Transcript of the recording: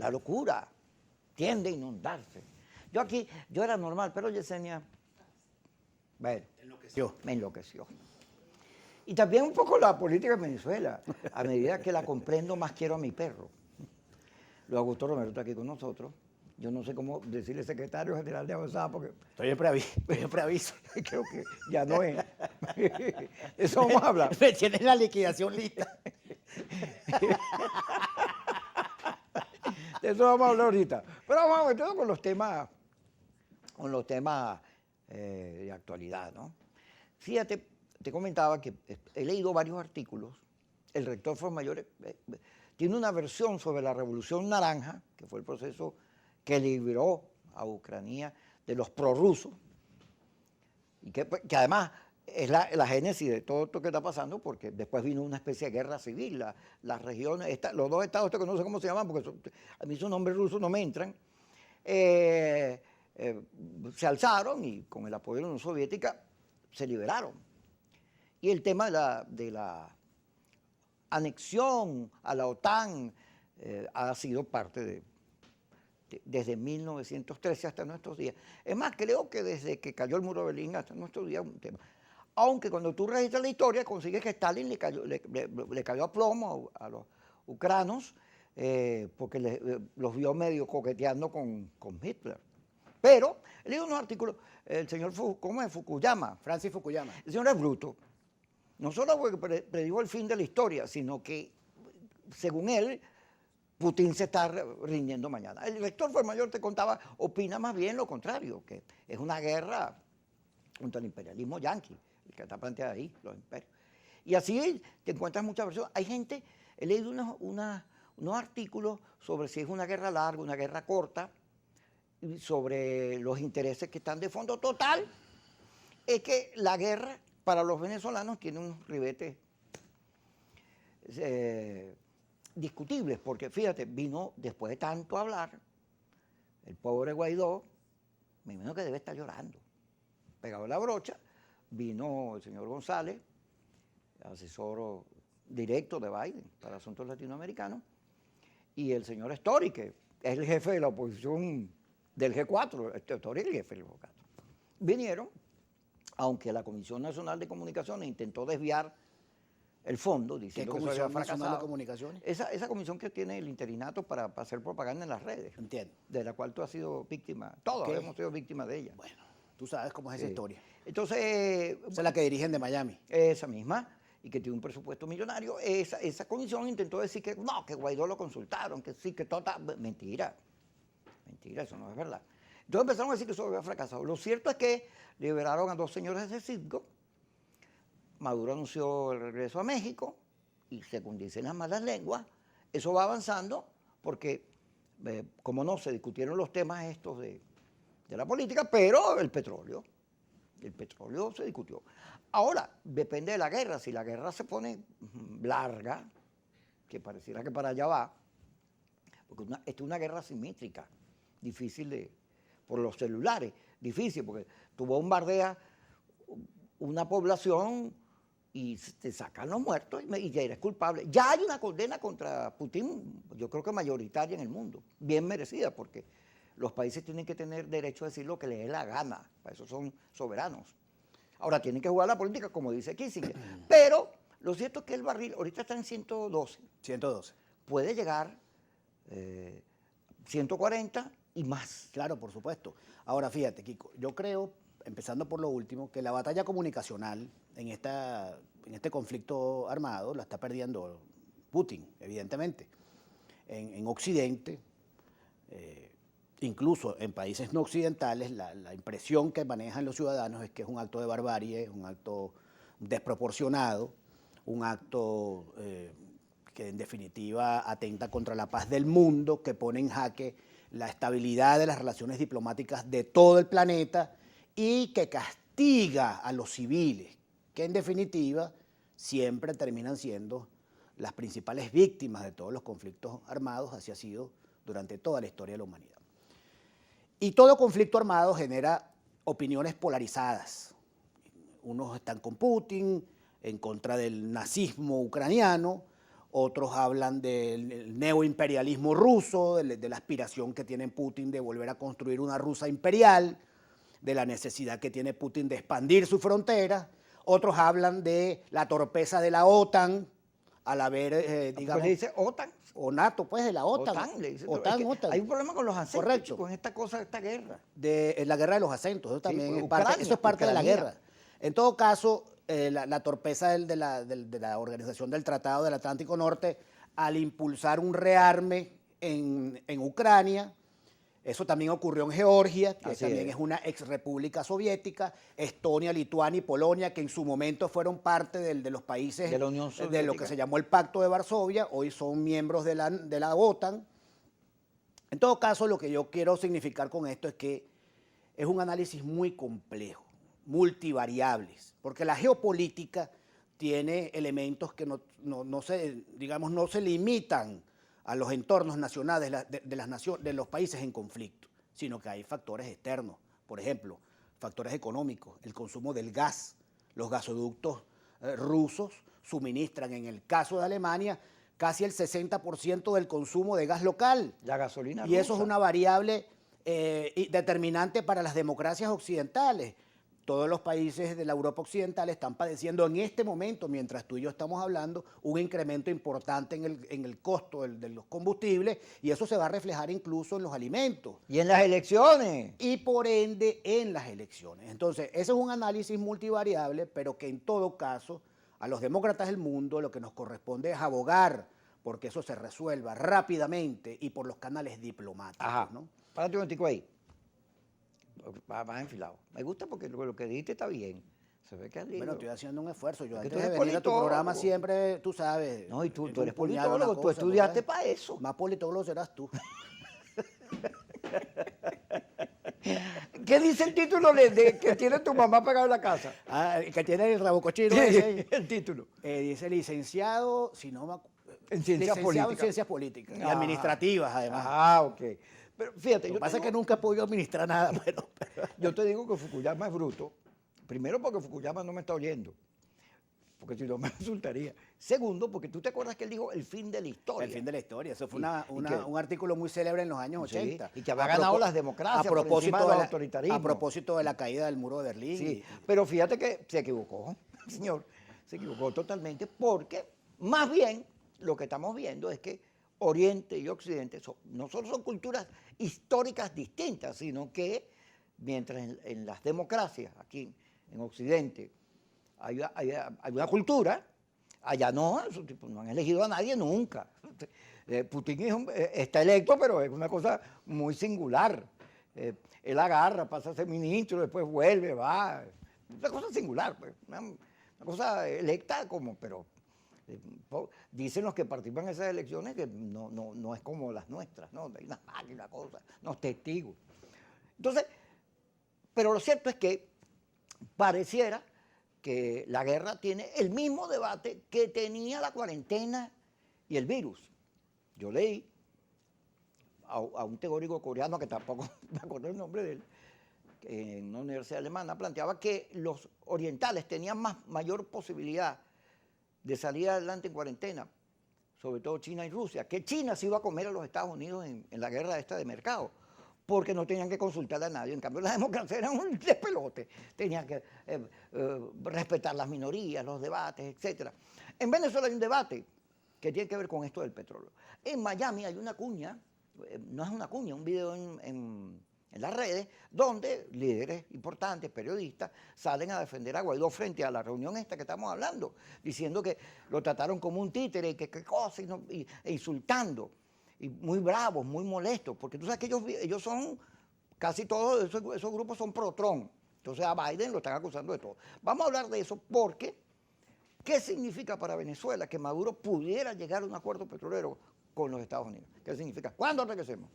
la locura tiende a inundarse. Yo era normal, pero Yesenia, bueno, me enloqueció. Y también un poco la política de Venezuela. A medida que la comprendo, más quiero a mi perro. Luego Augusto Romero está aquí con nosotros. Yo no sé cómo decirle secretario general de Avanzada porque Estoy en preaviso. creo que ya no es. Eso vamos a hablar. Me tienen la liquidación lista. De eso vamos a hablar ahorita. Pero vamos a meternos con los temas de actualidad, ¿no? Fíjate, te comentaba que he leído varios artículos. El rector Formayor tiene una versión sobre la Revolución Naranja, que fue el proceso que liberó a Ucrania de los prorrusos, y que además es la génesis de todo esto que está pasando, porque después vino una especie de guerra civil. Las regiones, los dos estados, que no sé cómo se llaman, porque a mí sus nombres rusos no me entran, se alzaron y con el apoyo de la Unión Soviética se liberaron. Y el tema de la anexión a la OTAN ha sido parte desde 1913 hasta nuestros días. Es más, creo que desde que cayó el muro de Berlín hasta nuestros días es un tema. Aunque cuando tú registras la historia consigues que Stalin le cayó a plomo a los ucranos porque los vio medio coqueteando con Hitler. Pero he leído unos artículos, el señor Fukuyama. Francis Fukuyama. El señor es bruto. No solo porque predijo el fin de la historia, sino que, según él, Putin se está rindiendo mañana. El rector Formayor te contaba, opina más bien lo contrario, que es una guerra contra el imperialismo yanqui, el que está planteado ahí, los imperios. Y así te encuentras muchas versiones. Hay gente, he leído unos artículos sobre si es una guerra larga, una guerra corta, y sobre los intereses que están de fondo. Total, es que la guerra para los venezolanos tiene unos ribetes discutibles, porque fíjate, vino después de tanto hablar, el pobre Guaidó, me imagino que debe estar llorando, pegado a la brocha. Vino el señor González, asesor directo de Biden para asuntos latinoamericanos, y el señor Story, que es el jefe de la oposición del G4, Story es el jefe del G4. Vinieron, aunque la Comisión Nacional de Comunicaciones intentó desviar el fondo, diciendo que eso había fracasado. Nacional de Comunicaciones? Esa comisión que tiene el interinato para hacer propaganda en las redes. Entiendo. De la cual tú has sido víctima, todos hemos sido víctimas de ella. Bueno, tú sabes cómo es esa historia. Entonces... Esa es la que dirigen de Miami. Esa misma, y que tiene un presupuesto millonario. Esa comisión intentó decir que no, que Guaidó lo consultaron, que sí, que todo está... Mentira, eso no es verdad. Entonces empezaron a decir que eso había fracasado. Lo cierto es que liberaron a 2 señores de Citgo. Maduro anunció el regreso a México y, según dicen las malas lenguas, eso va avanzando porque, como no, se discutieron los temas estos de la política, pero el petróleo se discutió. Ahora, depende de la guerra. Si la guerra se pone larga, que pareciera que para allá va, porque esta es una guerra simétrica, difícil por los celulares, difícil, porque tú bombardeas una población y te sacan los muertos y ya eres culpable. Ya hay una condena contra Putin, yo creo que mayoritaria en el mundo, bien merecida, porque los países tienen que tener derecho a decir lo que les dé la gana, para eso son soberanos. Ahora tienen que jugar la política, como dice Kissinger, pero lo cierto es que el barril ahorita está en 112. 112. Puede llegar 140 y más. Claro, por supuesto. Ahora, fíjate, Kiko, yo creo, empezando por lo último, que la batalla comunicacional en este conflicto armado la está perdiendo Putin, evidentemente. En Occidente, incluso en países no occidentales, la impresión que manejan los ciudadanos es que es un acto de barbarie, un acto desproporcionado, un acto que en definitiva atenta contra la paz del mundo, que pone en jaque la estabilidad de las relaciones diplomáticas de todo el planeta y que castiga a los civiles, que en definitiva siempre terminan siendo las principales víctimas de todos los conflictos armados, así ha sido durante toda la historia de la humanidad. Y todo conflicto armado genera opiniones polarizadas. Unos están con Putin, en contra del nazismo ucraniano, otros hablan del neoimperialismo ruso, de la aspiración que tiene Putin de volver a construir una Rusia imperial, de la necesidad que tiene Putin de expandir su frontera. Otros hablan de la torpeza de la OTAN al haber, digamos... ¿Le dice OTAN? O NATO, pues, de la OTAN. OTAN, le dice. OTAN, Es que OTAN. hay un problema con los acentos, Correcto. con esta cosa, esta guerra. De la guerra de los acentos, eso también pues, es parte, Ucrania, eso es parte de la Ucrania. guerra. En todo caso, la torpeza de la Organización del Tratado del Atlántico Norte al impulsar un rearme en Ucrania, eso también ocurrió en Georgia, que Así también es una ex república soviética, Estonia, Lituania y Polonia, que en su momento fueron parte de los países De la Unión de lo Soviética. que se llamó el Pacto de Varsovia, hoy son miembros de la OTAN. En todo caso, lo que yo quiero significar con esto es que es un análisis muy complejo, multivariables, porque la geopolítica tiene elementos que no se limitan a los entornos nacionales de los países en conflicto, sino que hay factores externos. Por ejemplo, factores económicos, el consumo del gas. Los gasoductos rusos suministran, en el caso de Alemania, casi el 60% del consumo de gas local. La gasolina Y eso es rusa. una variable determinante para las democracias occidentales. Todos los países de la Europa occidental están padeciendo en este momento, mientras tú y yo estamos hablando, un incremento importante en el costo de los combustibles, y eso se va a reflejar incluso en los alimentos. Y en las elecciones. Y por ende en las elecciones. Entonces, ese es un análisis multivariable, pero que en todo caso, a los demócratas del mundo lo que nos corresponde es abogar porque eso se resuelva rápidamente y por los canales diplomáticos. Ajá. ¿no? Párate un momentico ahí. Más enfilado. Me gusta porque lo que dijiste está bien. Se ve que has leído. Bueno, estoy haciendo un esfuerzo. Yo Es que antes tú de eres venir a tu politólogo. programa siempre, tú sabes. No, y tú he eres empuñado una politólogo, tú cosa, estudiaste ¿verdad? para eso. Más politólogo serás tú. ¿Qué dice el título que tiene tu mamá pegado en la casa? El que tiene el rabo cochino Sí, ese. el título. Dice licenciado, si no me En ciencias licenciado políticas. en ciencias políticas y Ah. administrativas, además. Ah, ok. Pero fíjate, Lo yo que pasa es tengo- que nunca he podido administrar nada, pero yo te digo que Fukuyama es bruto. Primero, porque Fukuyama no me está oyendo. Porque si no me resultaría. Segundo, porque tú te acuerdas que él dijo el fin de la historia. el fin de la historia. Eso fue Y que- un artículo muy célebre en los años Sí, 80. y que había A ganado propo- las democracias a por propósito encima del de la- autoritarismo. A propósito de la caída del muro de Berlín. Sí, pero fíjate que se equivocó, señor. Se equivocó totalmente porque, más bien, lo que estamos viendo es que Oriente y Occidente no solo son culturas históricas distintas, sino que mientras en las democracias, aquí en Occidente, hay una cultura, allá no, esos tipos no han elegido a nadie nunca. Putin está electo, pero es una cosa muy singular. Él agarra, pasa a ser ministro, después vuelve, va. Una cosa singular, pues, una cosa electa como, pero dicen los que participan en esas elecciones que no es como las nuestras, ¿no? Hay unas máquinas, cosas, unos testigos. Entonces, pero lo cierto es que pareciera que la guerra tiene el mismo debate que tenía la cuarentena y el virus. Yo leí a un teórico coreano, que tampoco me acuerdo el nombre de él, que en una universidad alemana planteaba que los orientales tenían mayor posibilidad de salir adelante en cuarentena, sobre todo China y Rusia, que China se iba a comer a los Estados Unidos en la guerra esta de mercado, porque no tenían que consultar a nadie. En cambio, la democracia era un despelote. Tenían que respetar las minorías, los debates, etc. En Venezuela hay un debate que tiene que ver con esto del petróleo. En Miami hay una cuña, no es una cuña, un video en las redes, donde líderes importantes, periodistas, salen a defender a Guaidó frente a la reunión esta que estamos hablando, diciendo que lo trataron como un títere, que qué cosa, e insultando. Y muy bravos, muy molestos, porque tú sabes que ellos son, casi todos esos grupos son pro-Trump. Entonces a Biden lo están acusando de todo. Vamos a hablar de eso porque, ¿qué significa para Venezuela que Maduro pudiera llegar a un acuerdo petrolero con los Estados Unidos? ¿Qué significa? ¿Cuándo regresemos?